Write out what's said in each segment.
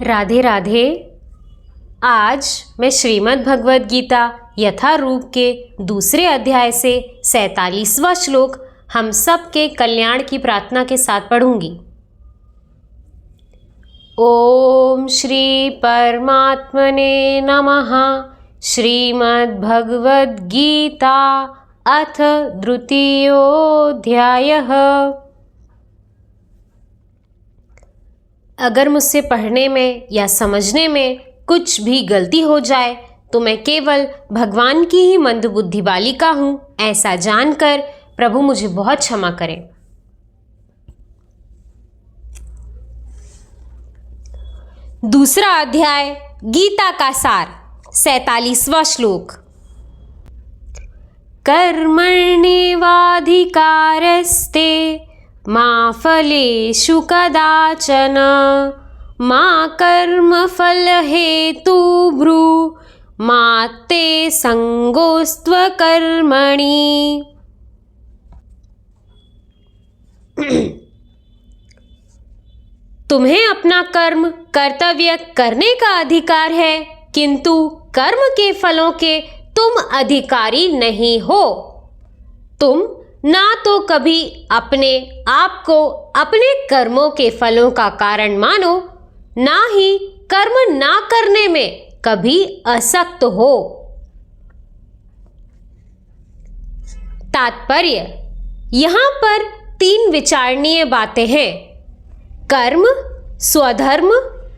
राधे राधे। आज मैं श्रीमद् भगवद गीता यथारूप के दूसरे अध्याय से 47वां श्लोक हम सब के कल्याण की प्रार्थना के साथ पढ़ूंगी। ओम श्री परमात्मने नमः। श्रीमद् भगवद गीता अथ द्वितीयोऽध्यायः। अगर मुझसे पढ़ने में या समझने में कुछ भी गलती हो जाए तो मैं केवल भगवान की ही मंदबुद्धि बालिका हूँ, ऐसा जानकर प्रभु मुझे बहुत क्षमा करें। दूसरा अध्याय गीता का सार 47वां श्लोक। कर्मण्येवाधिकारस्ते मा फलेषु कदाचन मा कर्मफलहेतुर्भृ मा ते संगोऽस्त्वकर्मणि। तुम्हें अपना कर्म कर्तव्य करने का अधिकार है, किंतु कर्म के फलों के तुम अधिकारी नहीं हो। तुम ना तो कभी अपने आप को अपने कर्मों के फलों का कारण मानो, ना ही कर्म ना करने में कभी असक्त हो। तात्पर्य, यहां पर 3 विचारणीय बातें हैं। कर्म, स्वधर्म,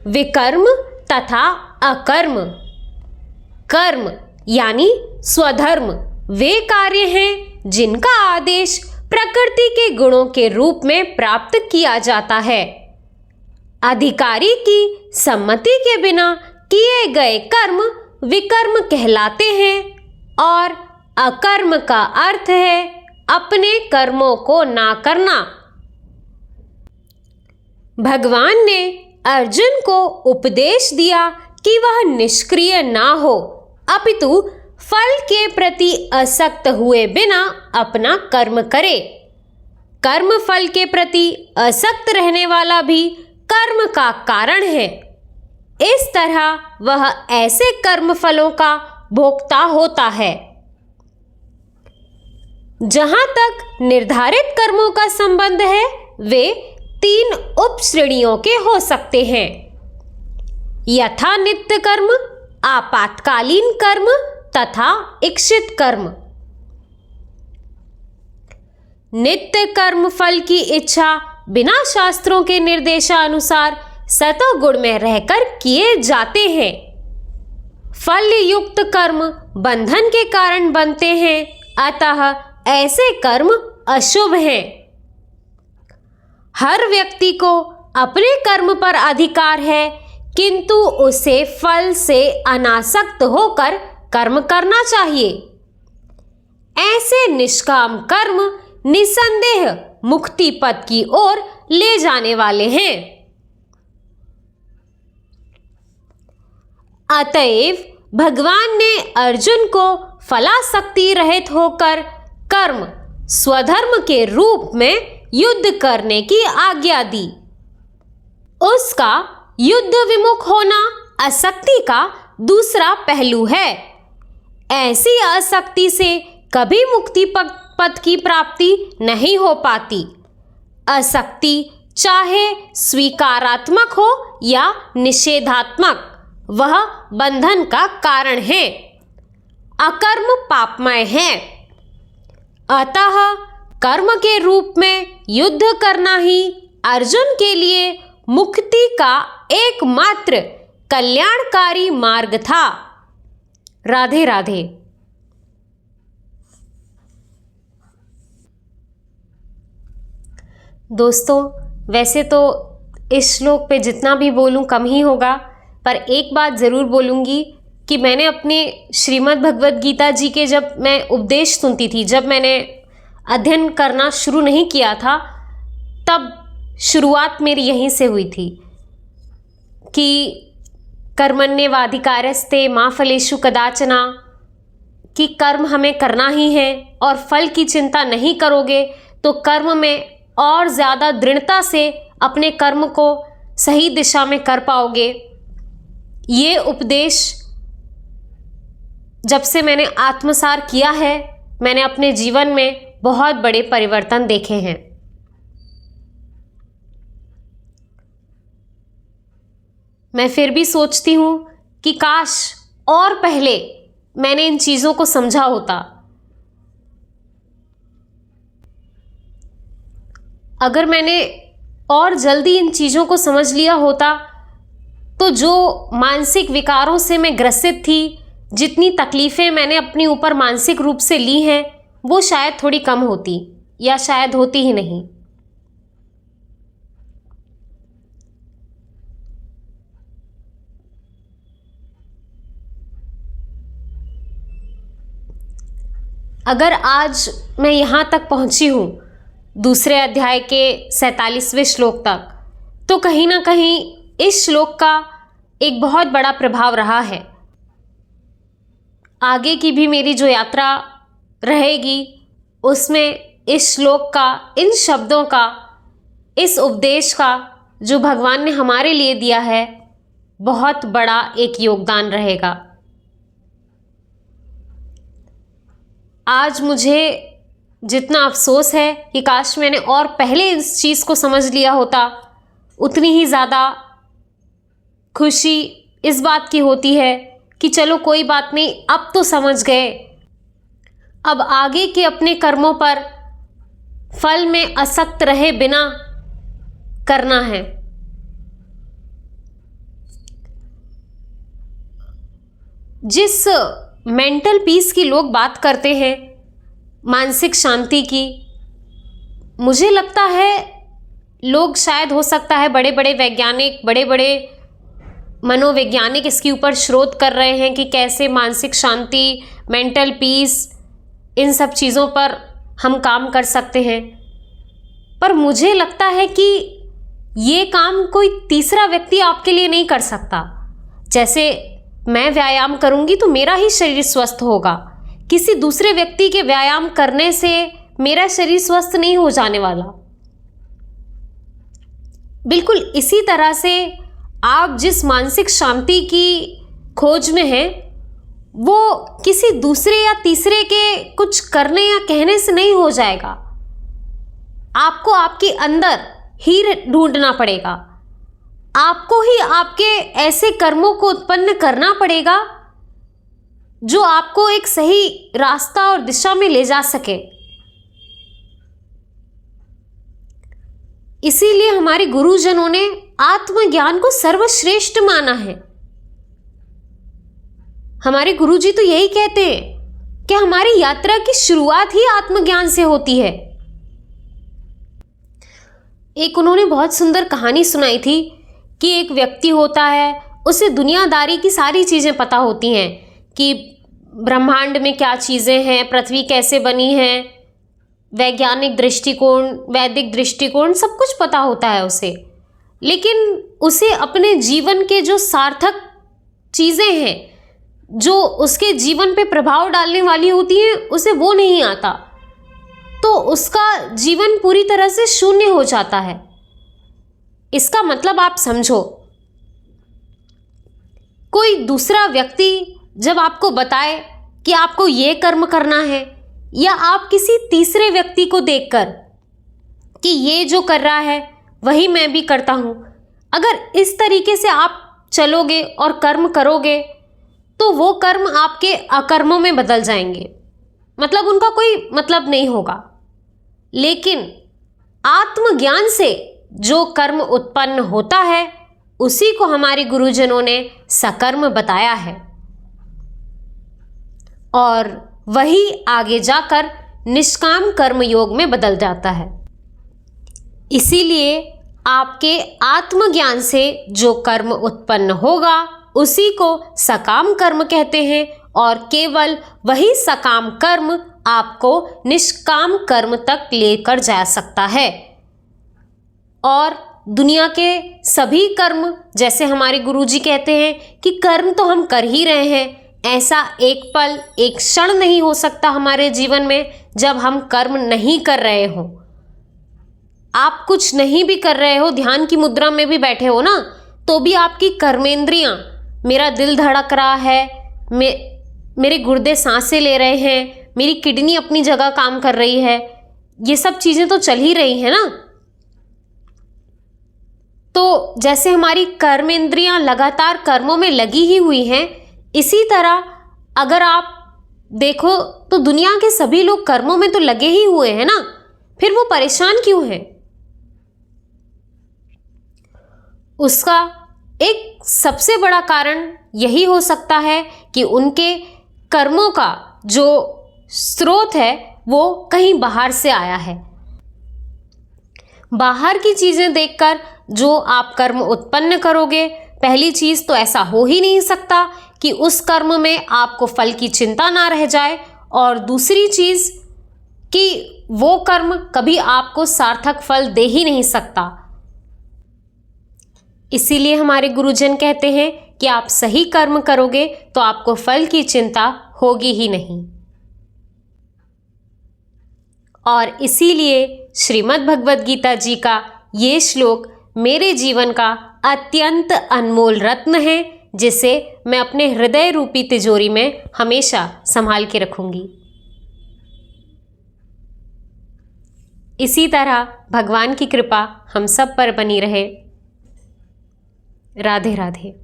विकर्म तथा अकर्म। कर्म यानी स्वधर्म वे कार्य हैं जिनका आदेश प्रकृति के गुणों के रूप में प्राप्त किया जाता है। अधिकारी की सम्मति के बिना किए गए कर्म विकर्म कहलाते हैं और अकर्म का अर्थ है अपने कर्मों को ना करना। भगवान ने अर्जुन को उपदेश दिया कि वह निष्क्रिय ना हो, अपितु फल के प्रति असक्त हुए बिना अपना कर्म करे। कर्म फल के प्रति असक्त रहने वाला भी कर्म का कारण है। इस तरह वह ऐसे कर्म फलों का भोक्ता होता है। जहां तक निर्धारित कर्मों का संबंध है, वे 3 उप श्रेणियों के हो सकते हैं। यथा नित्य कर्म, आपातकालीन कर्म तथा इच्छित कर्म। नित्य कर्म फल की इच्छा बिना शास्त्रों के निर्देशानुसार सतोगुण में रहकर किए जाते हैं। फल युक्त कर्म बंधन के कारण बनते हैं, अतः ऐसे कर्म अशुभ हैं। हर व्यक्ति को अपने कर्म पर अधिकार है, किंतु उसे फल से अनासक्त होकर कर्म करना चाहिए। ऐसे निष्काम कर्म निसंदेह मुक्ति पद की ओर ले जाने वाले हैं। अतएव भगवान ने अर्जुन को फलासक्ति रहित होकर कर्म स्वधर्म के रूप में युद्ध करने की आज्ञा दी। उसका युद्ध विमुख होना आसक्ति का दूसरा पहलू है। ऐसी आसक्ति से कभी मुक्ति पद की प्राप्ति नहीं हो पाती। आसक्ति चाहे स्वीकारात्मक हो या निषेधात्मक, वह बंधन का कारण है। अकर्म पापमय है, अतः कर्म के रूप में युद्ध करना ही अर्जुन के लिए मुक्ति का एकमात्र कल्याणकारी मार्ग था। राधे राधे। दोस्तों, वैसे तो इस श्लोक पे जितना भी बोलूं कम ही होगा, पर एक बात ज़रूर बोलूँगी कि मैंने अपने श्रीमद् भगवद गीता जी के जब मैं उपदेश सुनती थी, जब मैंने अध्ययन करना शुरू नहीं किया था, तब शुरुआत मेरी यहीं से हुई थी कि कर्मण्येवाधिकारस्ते मा फलेषु कदाचन, कि कर्म हमें करना ही है और फल की चिंता नहीं करोगे तो कर्म में और ज़्यादा दृढ़ता से अपने कर्म को सही दिशा में कर पाओगे। ये उपदेश जब से मैंने आत्मसार किया है, मैंने अपने जीवन में बहुत बड़े परिवर्तन देखे हैं। मैं फिर भी सोचती हूँ कि काश और पहले मैंने इन चीज़ों को समझा होता। अगर मैंने और जल्दी इन चीज़ों को समझ लिया होता तो जो मानसिक विकारों से मैं ग्रसित थी, जितनी तकलीफ़ें मैंने अपने ऊपर मानसिक रूप से ली हैं, वो शायद थोड़ी कम होती या शायद होती ही नहीं। अगर आज मैं यहाँ तक पहुँची हूँ, दूसरे अध्याय के 47वें श्लोक तक, तो कहीं ना कहीं इस श्लोक का एक बहुत बड़ा प्रभाव रहा है। आगे की भी मेरी जो यात्रा रहेगी उसमें इस श्लोक का, इन शब्दों का, इस उपदेश का जो भगवान ने हमारे लिए दिया है, बहुत बड़ा एक योगदान रहेगा। आज मुझे जितना अफसोस है कि काश मैंने और पहले इस चीज़ को समझ लिया होता, उतनी ही ज़्यादा खुशी इस बात की होती है कि चलो कोई बात नहीं, अब तो समझ गए, अब आगे के अपने कर्मों पर फल में आसक्त रहे बिना करना है। जिस मेंटल पीस की लोग बात करते हैं, मानसिक शांति की, मुझे लगता है लोग शायद हो सकता है बड़े बड़े वैज्ञानिक, बड़े बड़े मनोवैज्ञानिक इसके ऊपर शोध कर रहे हैं कि कैसे मानसिक शांति, मेंटल पीस, इन सब चीज़ों पर हम काम कर सकते हैं। पर मुझे लगता है कि ये काम कोई तीसरा व्यक्ति आपके लिए नहीं कर सकता। जैसे मैं व्यायाम करूँगी तो मेरा ही शरीर स्वस्थ होगा, किसी दूसरे व्यक्ति के व्यायाम करने से मेरा शरीर स्वस्थ नहीं हो जाने वाला। बिल्कुल इसी तरह से आप जिस मानसिक शांति की खोज में हैं, वो किसी दूसरे या तीसरे के कुछ करने या कहने से नहीं हो जाएगा। आपको आपके अंदर ही ढूंढना पड़ेगा, आपको ही आपके ऐसे कर्मों को उत्पन्न करना पड़ेगा जो आपको एक सही रास्ता और दिशा में ले जा सके। इसीलिए हमारे गुरुजनों ने आत्मज्ञान को सर्वश्रेष्ठ माना है। हमारे गुरुजी तो यही कहते हैं कि हमारी यात्रा की शुरुआत ही आत्मज्ञान से होती है। एक उन्होंने बहुत सुंदर कहानी सुनाई थी कि एक व्यक्ति होता है, उसे दुनियादारी की सारी चीज़ें पता होती हैं कि ब्रह्मांड में क्या चीज़ें हैं, पृथ्वी कैसे बनी है, वैज्ञानिक दृष्टिकोण, वैदिक दृष्टिकोण, सब कुछ पता होता है उसे। लेकिन उसे अपने जीवन के जो सार्थक चीज़ें हैं, जो उसके जीवन पे प्रभाव डालने वाली होती हैं, उसे वो नहीं आता, तो उसका जीवन पूरी तरह से शून्य हो जाता है। इसका मतलब आप समझो, कोई दूसरा व्यक्ति जब आपको बताए कि आपको ये कर्म करना है, या आप किसी तीसरे व्यक्ति को देखकर कि ये जो कर रहा है वही मैं भी करता हूँ, अगर इस तरीके से आप चलोगे और कर्म करोगे तो वो कर्म आपके अकर्मों में बदल जाएंगे, मतलब उनका कोई मतलब नहीं होगा। लेकिन आत्मज्ञान से जो कर्म उत्पन्न होता है उसी को हमारे गुरुजनों ने सकर्म बताया है, और वही आगे जाकर निष्काम कर्म योग में बदल जाता है। इसीलिए आपके आत्मज्ञान से जो कर्म उत्पन्न होगा उसी को सकाम कर्म कहते हैं, और केवल वही सकाम कर्म आपको निष्काम कर्म तक लेकर जा सकता है। और दुनिया के सभी कर्म, जैसे हमारे गुरुजी कहते हैं कि कर्म तो हम कर ही रहे हैं, ऐसा एक पल, एक क्षण नहीं हो सकता हमारे जीवन में जब हम कर्म नहीं कर रहे हो। आप कुछ नहीं भी कर रहे हो, ध्यान की मुद्रा में भी बैठे हो ना, तो भी आपकी कर्मेंद्रियां मेरा दिल धड़क रहा है, मेरे गुर्दे सांसें ले रहे हैं, मेरी किडनी अपनी जगह काम कर रही है, ये सब चीज़ें तो चल ही रही हैं ना। तो जैसे हमारी कर्म इंद्रियां लगातार कर्मों में लगी ही हुई हैं, इसी तरह अगर आप देखो तो दुनिया के सभी लोग कर्मों में तो लगे ही हुए हैं ना, फिर वो परेशान क्यों हैं? उसका एक सबसे बड़ा कारण यही हो सकता है कि उनके कर्मों का जो स्रोत है वो कहीं बाहर से आया है। बाहर की चीजें देखकर जो आप कर्म उत्पन्न करोगे, पहली चीज तो ऐसा हो ही नहीं सकता कि उस कर्म में आपको फल की चिंता ना रह जाए, और दूसरी चीज कि वो कर्म कभी आपको सार्थक फल दे ही नहीं सकता। इसीलिए हमारे गुरुजन कहते हैं कि आप सही कर्म करोगे तो आपको फल की चिंता होगी ही नहीं। और इसीलिए श्रीमद् भगवद गीता जी का ये श्लोक मेरे जीवन का अत्यंत अनमोल रत्न है, जिसे मैं अपने हृदय रूपी तिजोरी में हमेशा संभाल के रखूंगी। इसी तरह भगवान की कृपा हम सब पर बनी रहे। राधे राधे।